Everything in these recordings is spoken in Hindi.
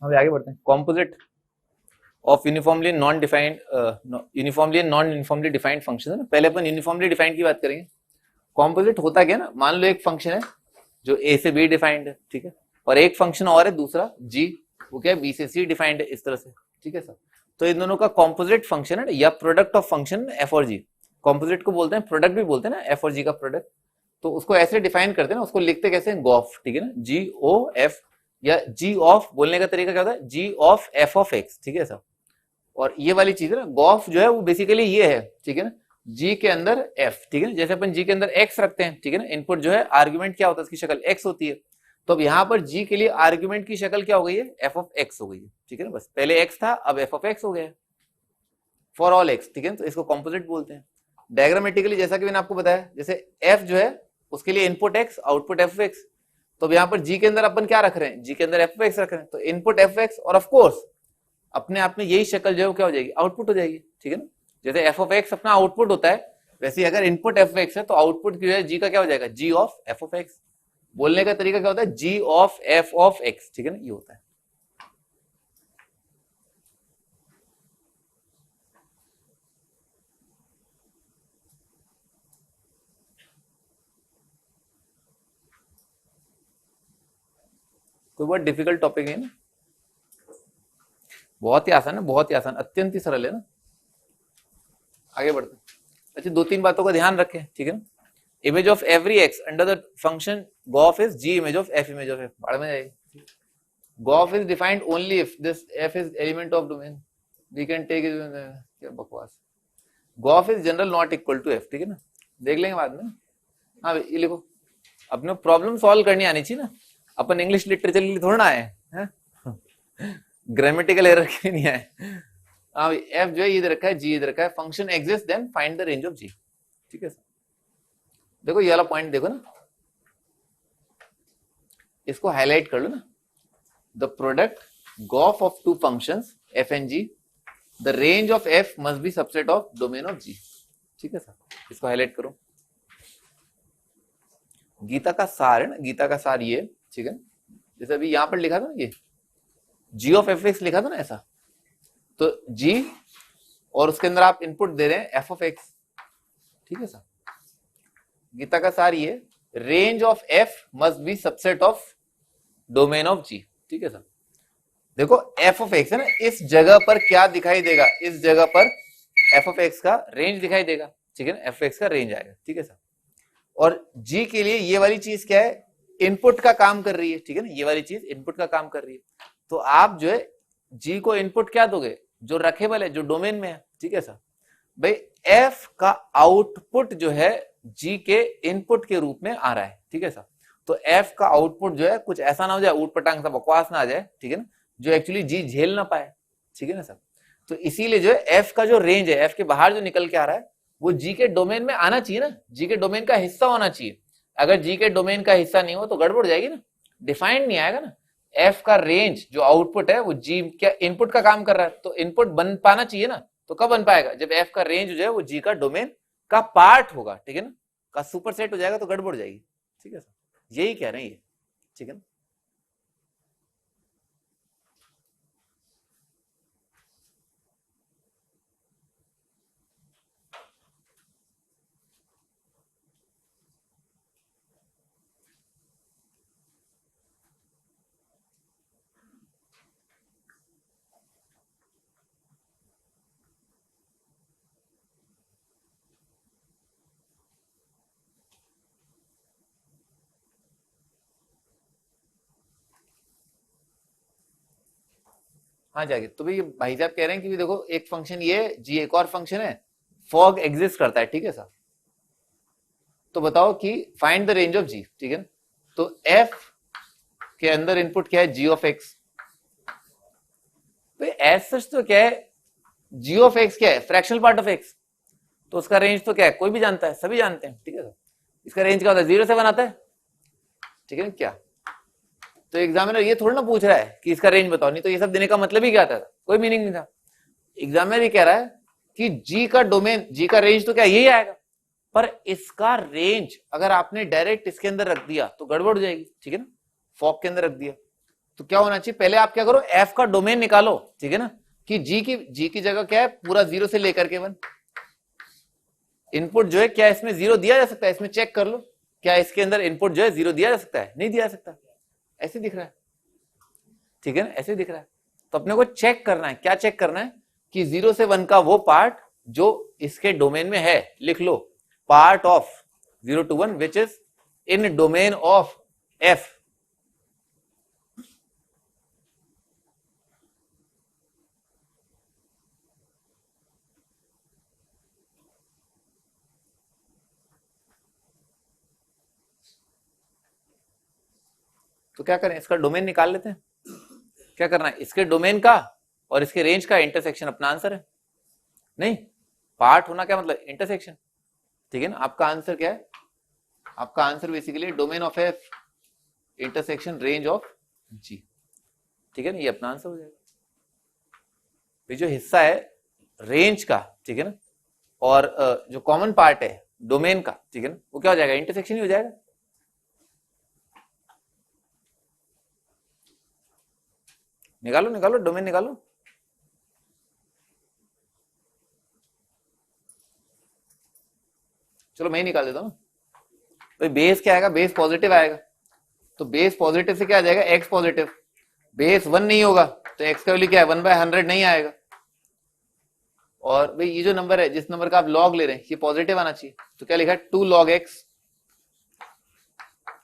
हम आगे बढ़ते हैं। Composite of uniformly non defined uniformly and non uniformly defined function है ना। पहले अपन यूनिफॉर्मली डिफाइंड की बात करेंगे। कॉम्पोजिट होता क्या ना, मान लो एक फंक्शन है जो ए से बी डिफाइंड है, ठीक है, और एक फंक्शन और है दूसरा जी, वो क्या है बी से सी डिफाइंड है, इस तरह से, ठीक है सर। तो इन दोनों का कॉम्पोजिट फंक्शन है या प्रोडक्ट ऑफ फंक्शन एफ और जी। कॉम्पोजिट को बोलते हैं, प्रोडक्ट भी बोलते हैं ना, एफ और जी का प्रोडक्ट। तो उसको ऐसे डिफाइन करते हैं ना, उसको लिखते कैसे हैं, गॉफ, ठीक है ना, जी ओ एफ, या जी ऑफ बोलने का तरीका क्या होता है, g of F of x, ठीक है सर। और ये वाली चीज है ना, गॉफ जो है वो बेसिकली ये है, ठीक है ना, जी के अंदर एफ, ठीक है ना, जैसे अपन जी के अंदर एक्स रखते हैं, ठीक है ना, इनपुट जो है आर्ग्यूमेंट क्या होता है, इसकी शक्ल एक्स होती है। तो अब यहाँ पर जी के लिए आर्ग्यूमेंट की शक्ल क्या हो गई है, एफ ऑफ एक्स हो गई है, ठीक है ना, बस पहले एक्स था अब एफ ऑफ एक्स हो गया फॉर ऑल एक्स, ठीक है ना, तो इसको कॉम्पोजिट बोलते हैं। डायग्रामेटिकली जैसा कि मैंने आपको बताया, जैसे एफ जो है उसके लिए input x output F of x. तो अब यहाँ पर जी के अंदर अपन क्या रख रहे हैं, जी के अंदर एफ ऑफ एक्स रख रहे हैं, तो इनपुट एफ ऑफ एक्स और ऑफ कोर्स अपने आप में यही शक्ल जो है वो क्या हो जाएगी, आउटपुट हो जाएगी, ठीक है ना। जैसे एफ ऑफ एक्स अपना आउटपुट होता है, वैसे ही अगर इनपुट एफ ऑफ एक्स है तो आउटपुट जो है जी का क्या हो जाएगा, जी ऑफ एफ ऑफ एक्स। बोलने का तरीका क्या होता है, g of F of x, ठीक है ना, ये होता है। कोई बहुत डिफिकल्ट टॉपिक है ना, बहुत ही आसान है, बहुत ही आसान, अत्यंत ही सरल है ना। आगे बढ़ते हैं। अच्छा, दो तीन बातों का ध्यान रखें, ठीक है ना। Image of every x under the function gof is g image of f image of f, बाढ़ में जाएगी। Gof is defined only if this f is element of domain, we can take it, क्या बकवास। Gof is general not equal to f, ठीक है ना, देख लेंगे बाद में। हाँ ये लिखो, अपने प्रॉब्लम सॉल्व करनी आनी चाहिए ना, अपन इंग्लिश लिटरेचर के लिए थोड़ा ना आए हैं, ग्रामेटिकल एरर के लिए नहीं आए। हाँ एफ जो है इधर रखा है, जी इधर रखा है, function exist then find the range of g, ठीक है सर। देखो ये वाला पॉइंट देखो ना, इसको हाईलाइट कर लो ना, the product gof of two functions f and g, the range of f must be subset of domain of g, ठीक है सर, इसको हाईलाइट करो। गीता का सार है ना, गीता का सार ये, ठीक है, जैसे अभी यहां पर लिखा था ना, ये जी ऑफ एफ एक्स लिखा था ना ऐसा, तो जी और उसके अंदर आप इनपुट दे रहे हैं एफ ऑफ एक्स, ठीक है सर। गीता का सार ये, range of f must be subset of domain of g, ठीक है सर। देखो एफ ऑफ एक्स है ना, इस जगह पर क्या दिखाई देगा, इस जगह पर एफ ऑफ एक्स का रेंज दिखाई देगा, ठीक है ना, एफ एक्स का रेंज आएगा, ठीक है सर। और जी के लिए ये वाली चीज क्या है, इनपुट का काम कर रही है, ठीक है ना, ये वाली चीज इनपुट का काम कर रही है। तो आप जो है जी को इनपुट क्या दोगे, जो रखेबल है, जो डोमेन में है, ठीक है सर। भाई एफ का आउटपुट जो है जी के इनपुट के रूप में आ रहा है, ठीक है सर। तो एफ का आउटपुट जो है कुछ ऐसा ना हो जाए, ऊट पटांग सा बकवास ना आ जाए, ठीक है ना, जो एक्चुअली जी झेल ना पाए, ठीक है ना सर। तो इसीलिए जो है एफ का जो रेंज है, एफ के बाहर जो निकल के आ रहा है, वो जी के डोमेन में आना चाहिए ना, जी के डोमेन का हिस्सा होना चाहिए। अगर जी के डोमेन का हिस्सा नहीं हो तो गड़बड़ जाएगी ना, डिफाइंड नहीं आएगा ना। एफ का रेंज जो आउटपुट है वो जी क्या इनपुट का काम कर रहा है, तो इनपुट बन पाना चाहिए ना। तो कब बन पाएगा, जब एफ का रेंज जो है वो जी का डोमेन का पार्ट होगा, ठीक है ना, का सुपर सेट हो जाएगा तो गड़बड़ जाएगी, ठीक है सर, यही कह रहे हैं ये, ठीक है ना। हाँ जाएगी। तो भाई भाई साहब कह रहे हैं कि देखो एक फंक्शन ये जी, एक और फंक्शन है फॉग एग्जिस्ट करता है, ठीक है सर। तो बताओ कि find the range of g, ठीक है। तो एफ के अंदर इनपुट क्या है, जी ऑफ एक्स। तो एज सच तो क्या है, जी ऑफ एक्स क्या है, फ्रैक्शनल पार्ट ऑफ एक्स। तो उसका रेंज तो क्या है, कोई भी जानता है, सभी जानते हैं, ठीक है सर। इसका रेंज क्या होता है, 0 से 1 आता है, ठीक है ना क्या। तो एग्जामिनर ये थोड़ा ना पूछ रहा है कि इसका रेंज बताओ, नहीं तो ये सब देने का मतलब ही क्या था, कोई मीनिंग नहीं था। एग्जामिनर ये कह रहा है कि जी का डोमेन, जी का रेंज तो क्या यही आएगा, पर इसका रेंज अगर आपने डायरेक्ट इसके अंदर रख दिया तो गड़बड़ हो जाएगी, ठीक है ना, फॉग के अंदर रख दिया तो क्या होना चाहिए, पहले आप क्या करो, एफ का डोमेन निकालो, ठीक है ना, कि जी की जगह क्या है, पूरा 0 से लेकर के 1। इनपुट जो है क्या इसमें 0 दिया जा सकता है, इसमें चेक कर लो, क्या इसके अंदर इनपुट जो है 0 दिया जा सकता है, नहीं दिया जा सकता, ऐसे दिख रहा है, ठीक है ना, ऐसे दिख रहा है। तो अपने को चेक करना है, क्या चेक करना है, कि 0 से 1 का वो पार्ट जो इसके डोमेन में है, लिख लो, part of 0 to 1 which is in domain of f. तो क्या करें, इसका डोमेन निकाल लेते हैं। क्या करना है, इसके डोमेन का और इसके रेंज का इंटरसेक्शन अपना आंसर है। नहीं, पार्ट होना क्या मतलब, इंटरसेक्शन, ठीक है ना। आपका आंसर क्या है, आपका answer basically domain of f intersection range of g, ठीक है ना, ये अपना आंसर हो जाएगा। ये जो हिस्सा है रेंज का, ठीक है ना, और जो कॉमन पार्ट है डोमेन का, ठीक है ना, वो क्या हो जाएगा, इंटरसेक्शन ही हो जाएगा। निकालो निकालो डोमेन निकालो। चलो मैं ही निकाल देता हूं। तो बेस क्या आएगा, बेस पॉजिटिव आएगा, तो बेस पॉजिटिव से क्या आ जाएगा, एक्स पॉजिटिव। बेस 1 नहीं होगा तो एक्स का वैल्यू क्या है, 1/100 नहीं आएगा। और भाई ये जो नंबर है, जिस नंबर का आप लॉग ले रहे हैं, ये पॉजिटिव आना चाहिए। तो क्या लिखा है, 2 log x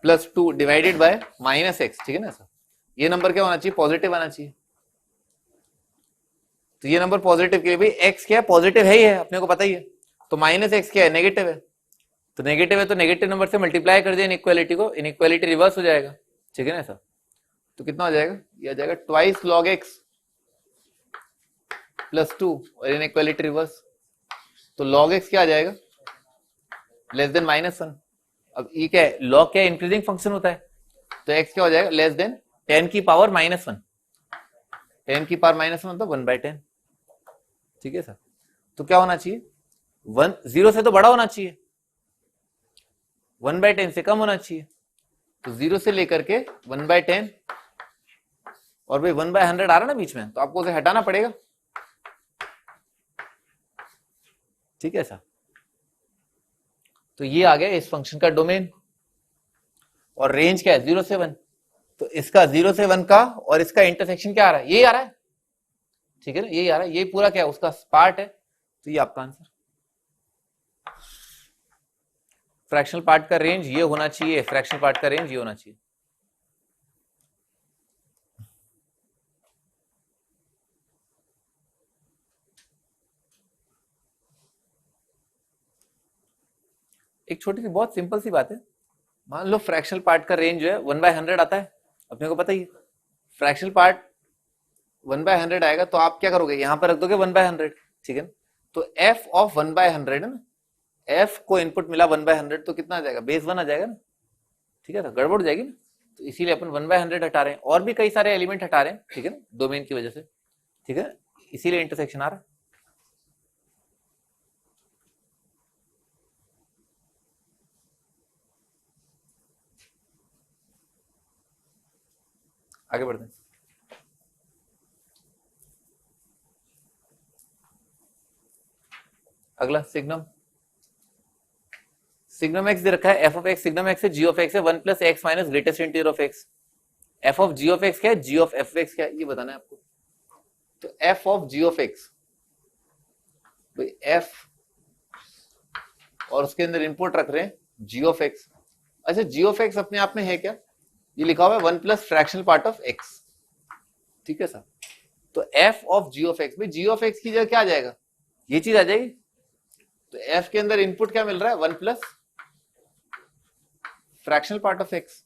plus 2 divided by -x, ठीक है ना। ऐसा ये नंबर क्या होना चाहिए, पॉजिटिव आना चाहिए। तो ये नंबर पॉजिटिव के लिए भाई x क्या है, पॉजिटिव है ही है, अपने को पता ही है। तो -x क्या है, नेगेटिव है। तो नेगेटिव है तो नेगेटिव नंबर से मल्टीप्लाई कर दिया इनइक्वालिटी को, इनइक्वालिटी रिवर्स हो जाएगा, ठीक है ना ऐसा। तो कितना हो जाएगा, ये आ जाएगा 2 log x प्लस 2 और इनइक्वालिटी रिवर्स। तो log x क्या आ जाएगा, लेस देन -1। अब ये क्या है, log क्या है, इंक्रीजिंग फंक्शन होता है, तो x क्या हो जाएगा, लेस देन 10 की पावर -1। 10 की पावर -1 मतलब 1/10, ठीक है सर। तो क्या होना चाहिए, 0 से तो बड़ा होना चाहिए, 1/10 से कम होना चाहिए। तो 0 से लेकर के 1/10, और भाई 1/100 आ रहा ना बीच में, तो आपको उसे हटाना पड़ेगा, ठीक है सर। तो ये आ गया इस फंक्शन का डोमेन, और रेंज क्या है, 0 से 1। तो इसका 0 से 1 का और इसका इंटरसेक्शन क्या आ रहा है, ये आ रहा है, ठीक है ना, यही आ रहा है, ये पूरा क्या है, उसका पार्ट है। तो ये आपका आंसर, फ्रैक्शनल पार्ट का रेंज ये होना चाहिए, फ्रैक्शनल पार्ट का रेंज ये होना चाहिए। एक छोटी सी बहुत सिंपल सी बात है, मान लो फ्रैक्शनल पार्ट का रेंज जो है 1/100 आता है, अपने को पता ही है। फ्रैक्शनल पार्ट 1/100 आएगा तो आप क्या करोगे, यहां पर रख दोगे 1/100, ठीक है ना। तो f ऑफ 1/100 है ना, f को इनपुट मिला 1/100, तो कितना आ जाएगा, बेस 1 आ जाएगा ना, ठीक है ना, गड़बड़ हो जाएगी ना। तो इसीलिए अपन 1/100 हटा रहे हैं, और भी कई सारे एलिमेंट हटा रहे हैं, ठीक है ना, डोमेन की वजह से, ठीक है, इसीलिए इंटरसेक्शन आ रहा है। आगे बढ़ते हैं। अगला सिग्नम, सिग्नम एक्स दे रखा है, f of x signum x है, जी ऑफ एक्स है 1 + x - greatest integer of x. F of ji of x क्या है, जी ऑफ एफ एक्स क्या है, ये बताना है आपको। तो F of ji of x, भाई एफ और उसके अंदर इनपुट रख रहे हैं जी ऑफ एक्स। अच्छा, जी ऑफ एक्स अपने आप में है क्या, ये लिखा हुआ है 1 + फ्रैक्शनल पार्ट ऑफ एक्स, ठीक है सर। तो F of ji of x, भाई जी ऑफ एक्स की जगह क्या आ जाएगा, ये चीज आ जाएगी। तो एफ के अंदर इनपुट क्या मिल रहा है, 1 + फ्रैक्शनल पार्ट ऑफ एक्स,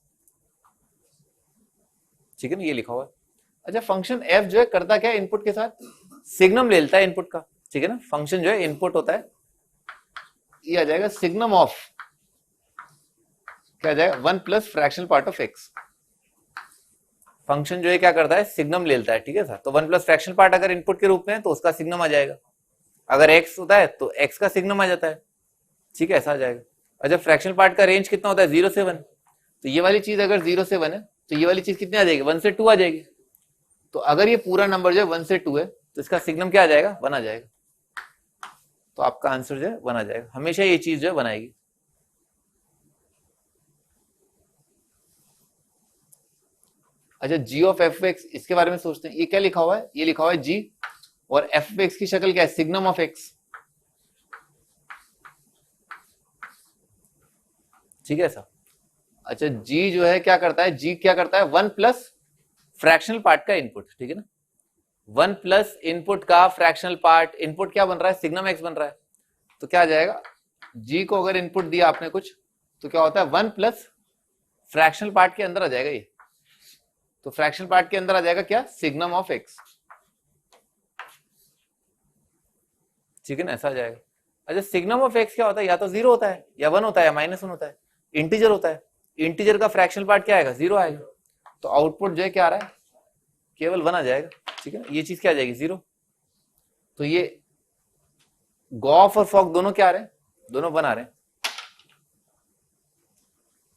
ठीक है ना, ये लिखा हुआ है। अच्छा, फंक्शन एफ जो है करता क्या है, इनपुट के साथ सिग्नम ले लेता है इनपुट का, ठीक है ना। फंक्शन जो है इनपुट होता है, ये आ जाएगा सिग्नम ऑफ, क्या आ जाएगा, 1 + fractional part of x. Function जो है क्या करता है, सिग्नम ले लेता है, ठीक है सर। तो 1 + फ्रैक्शनल पार्ट अगर इनपुट के रूप में है तो उसका सिग्नम आ जाएगा, अगर एक्स होता है तो एक्स का सिग्नम आ जाता है, ठीक है, ऐसा आ जाएगा। अच्छा, फ्रैक्शनल पार्ट का रेंज कितना होता है, 0 से 1। तो ये वाली चीज अगर 0 से 1 है तो ये वाली चीज कितनी आ जाएगी, 1 से 2 आ जाएगी। तो अगर ये पूरा नंबर जो है 1 से 2 है तो इसका सिग्नम क्या आ जाएगा, 1 आ जाएगा। तो आपका आंसर जो है 1 आ जाएगा, हमेशा ये चीज जो है 1 आएगी। अच्छा, जी ऑफ एफ एक्स, इसके बारे में सोचते हैं। ये क्या लिखा हुआ है, ये लिखा हुआ है जी, और एफ एक्स की शक्ल क्या है, सिग्नम ऑफ एक्स। ठीक है ऐसा। अच्छा, जी जो है क्या करता है, जी क्या करता है, 1 प्लस फ्रैक्शनल पार्ट का इनपुट, ठीक है ना। 1 प्लस इनपुट का फ्रैक्शनल पार्ट, इनपुट क्या बन रहा है, सिग्नम एक्स बन रहा है। तो क्या आ जाएगा, जी को अगर इनपुट दिया आपने कुछ, तो क्या होता है, 1 प्लस फ्रैक्शनल पार्ट के अंदर आ जाएगा ये। तो फ्रैक्शनल पार्ट के अंदर आ जाएगा क्या, सिग्नम ऑफ एक्स। ठीक है ना, ऐसा आ जाएगा। अच्छा, सिग्नम ऑफ एक्स क्या होता है, या तो 0 होता है, या 1 होता है, या -1 होता है। इंटीजर होता है, इंटीजर का फ्रैक्शनल पार्ट क्या आएगा, 0 आएगा। तो आउटपुट जो है क्या आ रहा है, केवल 1 आ जाएगा। ठीक है ना, ये चीज क्या आ जाएगी, 0। तो ये गॉफ और फॉक दोनों क्या आ रहे हैं, दोनों 1 आ रहे हैं।